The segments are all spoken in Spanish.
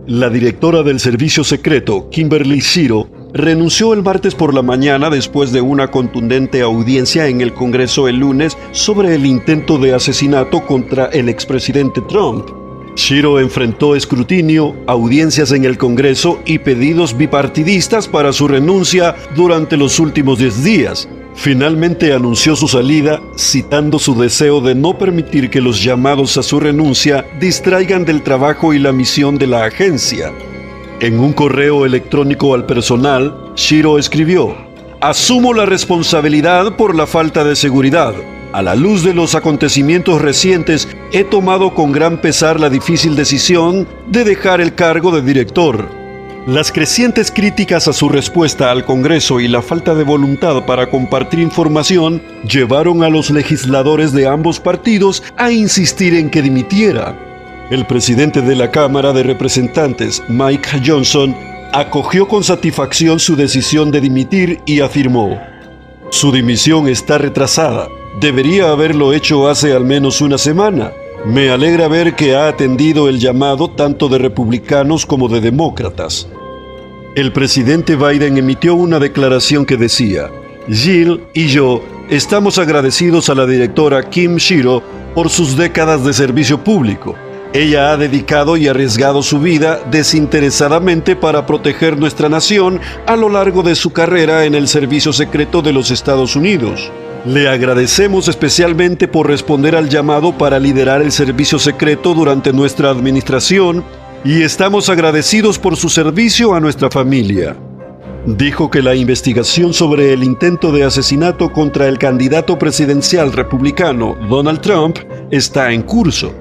La directora del servicio secreto, Kimberly Shiro, renunció el martes por la mañana después de una contundente audiencia en el Congreso el lunes sobre el intento de asesinato contra el expresidente Trump. Shiro enfrentó escrutinio, audiencias en el Congreso y pedidos bipartidistas para su renuncia durante los últimos 10 días. Finalmente anunció su salida, citando su deseo de no permitir que los llamados a su renuncia distraigan del trabajo y la misión de la agencia. En un correo electrónico al personal, Shiro escribió: "Asumo la responsabilidad por la falta de seguridad. A la luz de los acontecimientos recientes, he tomado con gran pesar la difícil decisión de dejar el cargo de director". Las crecientes críticas a su respuesta al Congreso y la falta de voluntad para compartir información llevaron a los legisladores de ambos partidos a insistir en que dimitiera. El presidente de la Cámara de Representantes, Mike Johnson, acogió con satisfacción su decisión de dimitir y afirmó: "Su dimisión está retrasada. Debería haberlo hecho hace al menos una semana. Me alegra ver que ha atendido el llamado tanto de republicanos como de demócratas". El presidente Biden emitió una declaración que decía: "Jill y yo estamos agradecidos a la directora Kim Shiro por sus décadas de servicio público. Ella ha dedicado y arriesgado su vida desinteresadamente para proteger nuestra nación a lo largo de su carrera en el servicio secreto de los Estados Unidos. Le agradecemos especialmente por responder al llamado para liderar el servicio secreto durante nuestra administración y estamos agradecidos por su servicio a nuestra familia". Dijo que la investigación sobre el intento de asesinato contra el candidato presidencial republicano Donald Trump está en curso.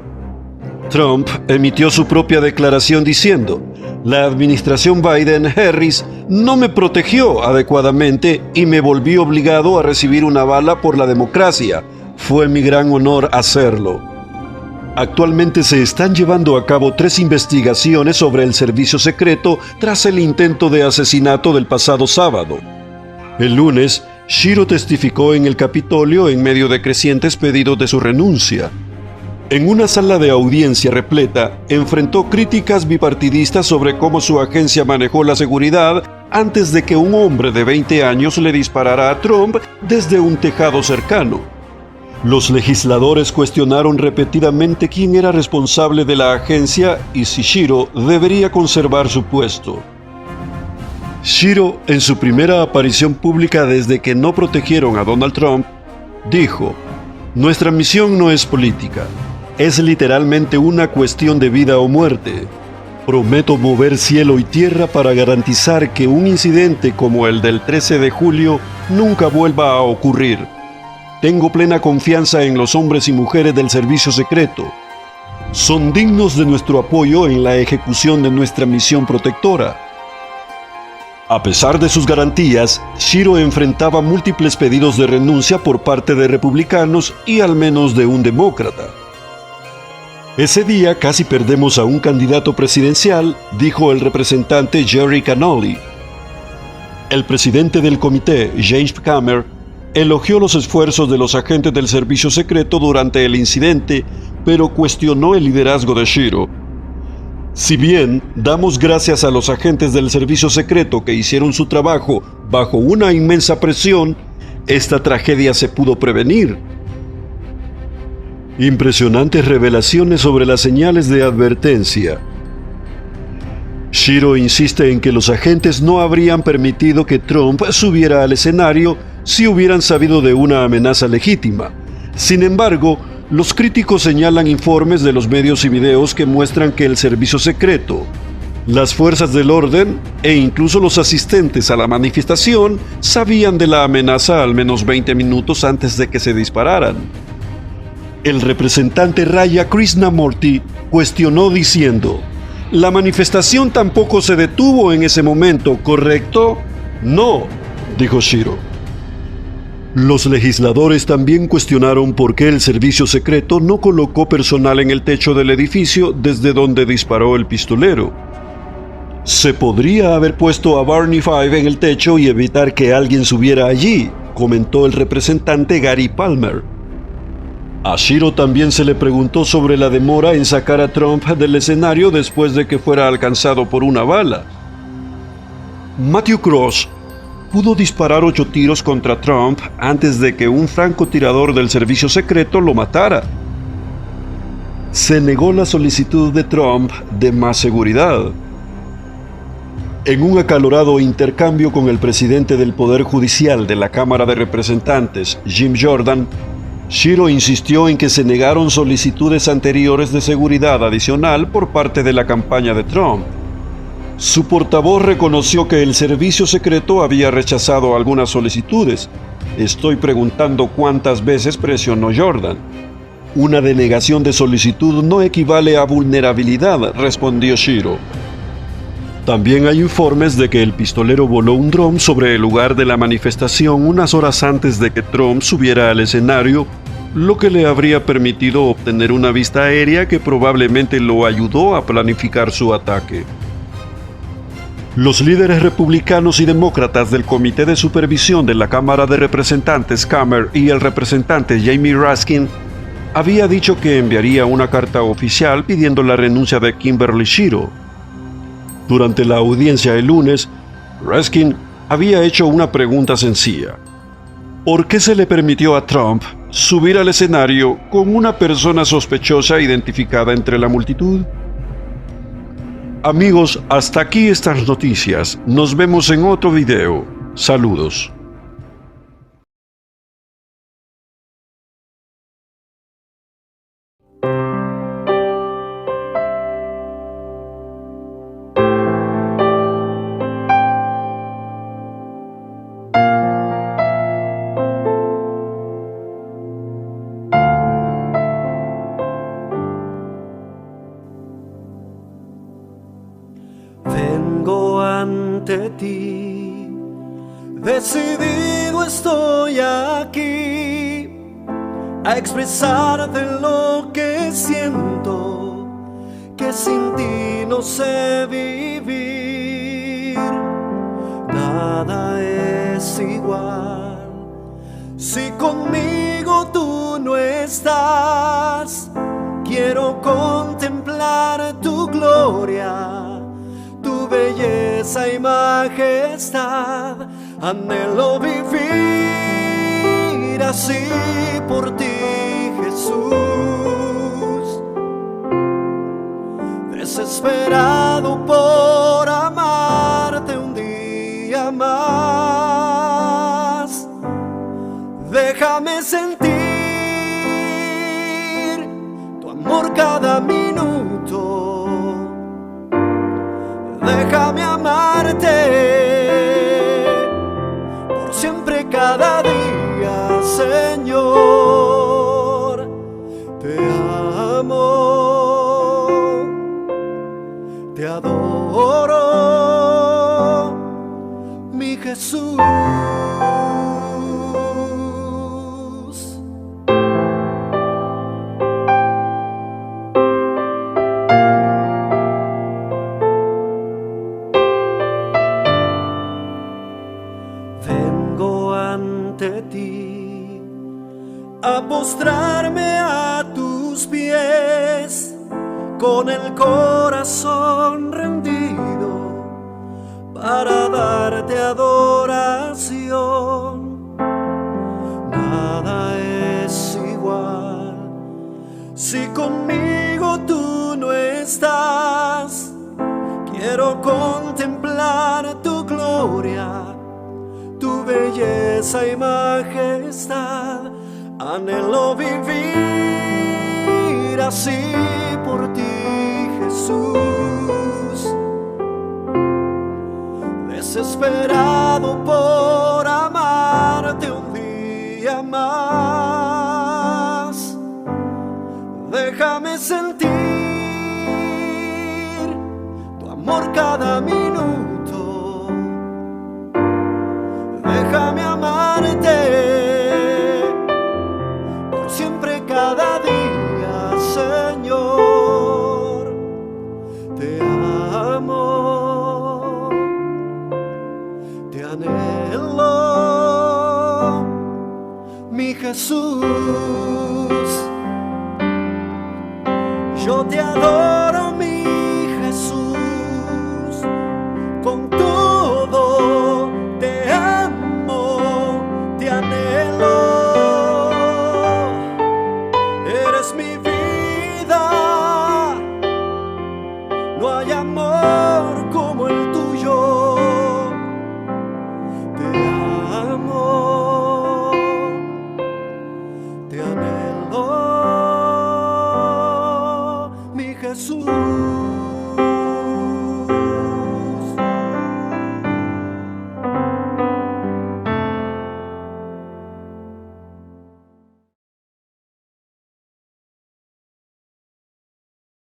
Trump emitió su propia declaración diciendo: "La administración Biden-Harris no me protegió adecuadamente y me volví obligado a recibir una bala por la democracia. Fue mi gran honor hacerlo". Actualmente se están llevando a cabo 3 investigaciones sobre el servicio secreto tras el intento de asesinato del pasado sábado. El lunes, Shiro testificó en el Capitolio en medio de crecientes pedidos de su renuncia. En una sala de audiencia repleta, enfrentó críticas bipartidistas sobre cómo su agencia manejó la seguridad antes de que un hombre de 20 años le disparara a Trump desde un tejado cercano. Los legisladores cuestionaron repetidamente quién era responsable de la agencia y si Shiro debería conservar su puesto. Shiro, en su primera aparición pública desde que no protegieron a Donald Trump, dijo: "Nuestra misión no es política. Es literalmente una cuestión de vida o muerte. Prometo mover cielo y tierra para garantizar que un incidente como el del 13 de julio nunca vuelva a ocurrir. Tengo plena confianza en los hombres y mujeres del servicio secreto. Son dignos de nuestro apoyo en la ejecución de nuestra misión protectora". A pesar de sus garantías, Shiro enfrentaba múltiples pedidos de renuncia por parte de republicanos y al menos de un demócrata. "Ese día casi perdemos a un candidato presidencial", dijo el representante Jerry Cannoli. El presidente del comité, James Comer, elogió los esfuerzos de los agentes del servicio secreto durante el incidente, pero cuestionó el liderazgo de Shiro. "Si bien damos gracias a los agentes del servicio secreto que hicieron su trabajo bajo una inmensa presión, esta tragedia se pudo prevenir". Impresionantes revelaciones sobre las señales de advertencia. Shiro insiste en que los agentes no habrían permitido que Trump subiera al escenario si hubieran sabido de una amenaza legítima. Sin embargo, los críticos señalan informes de los medios y videos que muestran que el servicio secreto, las fuerzas del orden e incluso los asistentes a la manifestación sabían de la amenaza al menos 20 minutos antes de que se dispararan. El representante Raya Krishnamurti cuestionó diciendo: "La manifestación tampoco se detuvo en ese momento, ¿correcto?". "No", dijo Shiro. Los legisladores también cuestionaron por qué el servicio secreto no colocó personal en el techo del edificio desde donde disparó el pistolero. "Se podría haber puesto a Barney Fife en el techo y evitar que alguien subiera allí", comentó el representante Gary Palmer. A Shiro también se le preguntó sobre la demora en sacar a Trump del escenario después de que fuera alcanzado por una bala. Matthew Cross pudo disparar 8 tiros contra Trump antes de que un francotirador del servicio secreto lo matara. Se negó la solicitud de Trump de más seguridad. En un acalorado intercambio con el presidente del Poder Judicial de la Cámara de Representantes, Jim Jordan, Shiro insistió en que se negaron solicitudes anteriores de seguridad adicional por parte de la campaña de Trump. Su portavoz reconoció que el servicio secreto había rechazado algunas solicitudes. Estoy preguntando cuántas veces presionó Jordan. Una denegación de solicitud no equivale a vulnerabilidad, respondió Shiro. También hay informes de que el pistolero voló un dron sobre el lugar de la manifestación unas horas antes de que Trump subiera al escenario, lo que le habría permitido obtener una vista aérea que probablemente lo ayudó a planificar su ataque. Los líderes republicanos y demócratas del Comité de Supervisión de la Cámara de Representantes, Kammer, y el representante Jamie Raskin había dicho que enviaría una carta oficial pidiendo la renuncia de Kimberly Shiro. Durante la audiencia el lunes, Raskin había hecho una pregunta sencilla. ¿Por qué se le permitió a Trump subir al escenario con una persona sospechosa identificada entre la multitud? Amigos, hasta aquí estas noticias. Nos vemos en otro video. Saludos. Vengo ante ti, decidido estoy aquí a expresarte lo que siento, que sin ti no sé vivir. Nada es igual si conmigo tú no estás. Quiero contemplar tu gloria, tu belleza y majestad. Anhelo vivir así por ti, Jesús. Desesperado por amarte un día más. Déjame sentir tu amor cada minuto. Déjame amarte por siempre cada día, Señor. Te amo, te adoro, mi Jesús. Ti, a postrarme a tus pies, con el corazón rendido, para darte adoración. Nada es igual si conmigo tú no estás. Quiero contemplar tu gloria, tu belleza y majestad. Anhelo vivir así por ti, Jesús. Desesperado por amarte un día más. Déjame sentir tu amor cada minuto. Déjame amarte por siempre cada día, Señor. Te amo, te anhelo, mi Jesús. Yo te adoro, mi Jesús, con todo te amo, te anhelo. Eres mi vida.